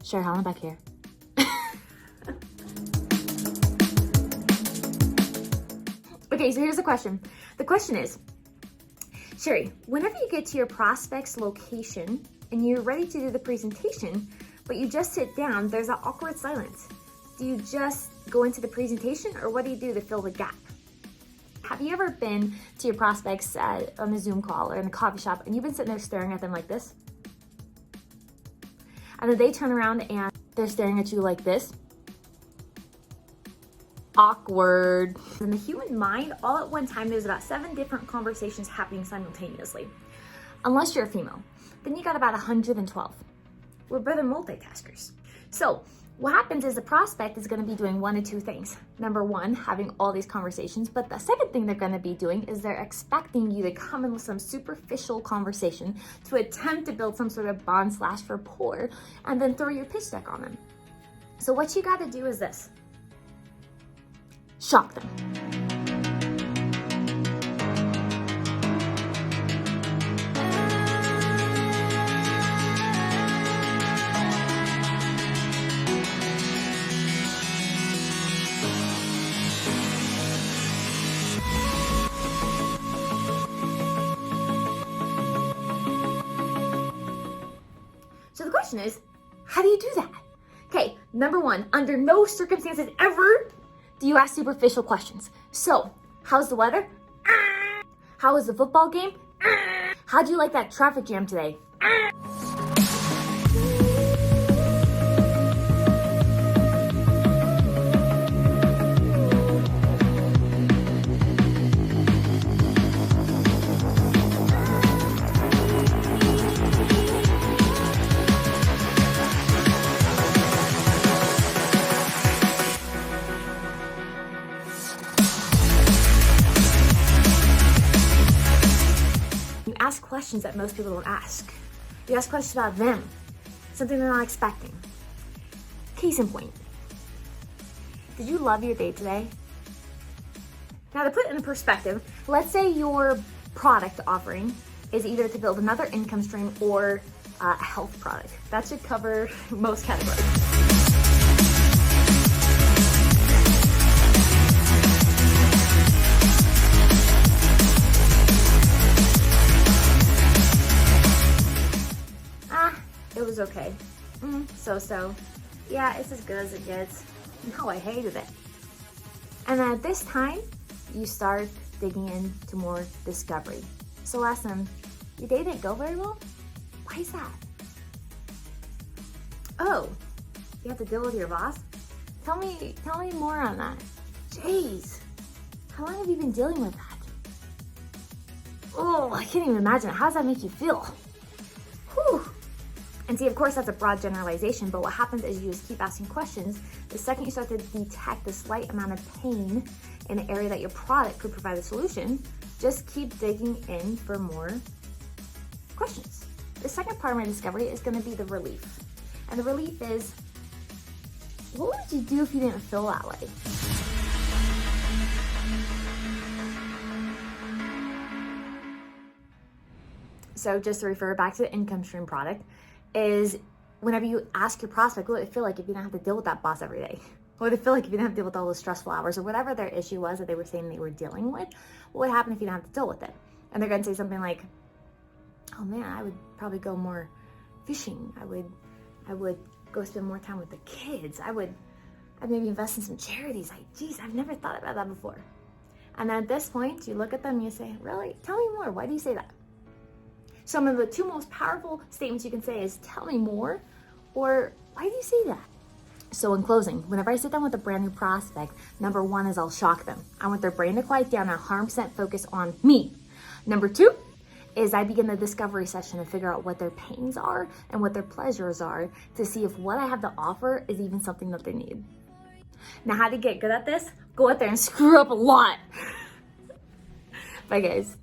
Sure, Helen back here. Okay, so here's the question. The question is, Sherry, whenever you get to your prospect's location and you're ready to do the presentation, but you just sit down, there's an awkward silence. Do you just go into the presentation, or what do you do to fill the gap? Have you ever been to your prospects on a Zoom call or in a coffee shop and you've been sitting there staring at them like this? And then they turn around and they're staring at you like this? Awkward. In the human mind, all at one time, there's about 7 different conversations happening simultaneously. Unless you're a female, then you got about 112. We're better multitaskers. So what happens is the prospect is going to be doing one of 2 things. Number 1, having all these conversations, but the second thing they're going to be doing is they're expecting you to come in with some superficial conversation to attempt to build some sort of bond/rapport and then throw your pitch deck on them. So what you got to do is this. Shock them. So the question is, how do you do that? Okay, number 1, under no circumstances ever do you ask superficial questions. So, how's the weather? How was the football game? How do you like that traffic jam today? Ask questions that most people don't ask. You ask questions about them, something they're not expecting. Case in point, did you love your day today? Now to put it in perspective, let's say your product offering is either to build another income stream or a health product. That should cover most categories. It was okay. So. Yeah, it's as good as it gets. No, I hated it. And then at this time, you start digging into more discovery. So ask them, your day didn't go very well? Why is that? Oh, you have to deal with your boss? Tell me more on that. Jeez, how long have you been dealing with that? Oh, I can't even imagine. How does that make you feel? Whew. And see, of course, that's a broad generalization, but what happens is you just keep asking questions. The second you start to detect the slight amount of pain in an area that your product could provide a solution, just keep digging in for more questions. The second part of my discovery is going to be the relief. And the relief is, what would you do if you didn't feel that way? So just to refer back to the income stream product, is whenever you ask your prospect, what would it feel like if you didn't have to deal with that boss every day? What would it feel like if you didn't have to deal with all those stressful hours or whatever their issue was that they were saying they were dealing with? What would happen if you didn't have to deal with it? And they're going to say something like, oh man, I would probably go more fishing. I would go spend more time with the kids. I'd maybe invest in some charities. Geez, I've never thought about that before. And then at this point, you look at them and you say, really? Tell me more. Why do you say that? Some of the 2 most powerful statements you can say is, tell me more, or why do you say that? So in closing, whenever I sit down with a brand new prospect, number 1 is I'll shock them. I want their brain to quiet down and 100% focus on me. Number 2 is I begin the discovery session to figure out what their pains are and what their pleasures are to see if what I have to offer is even something that they need. Now, how to get good at this? Go out there and screw up a lot. Bye, guys.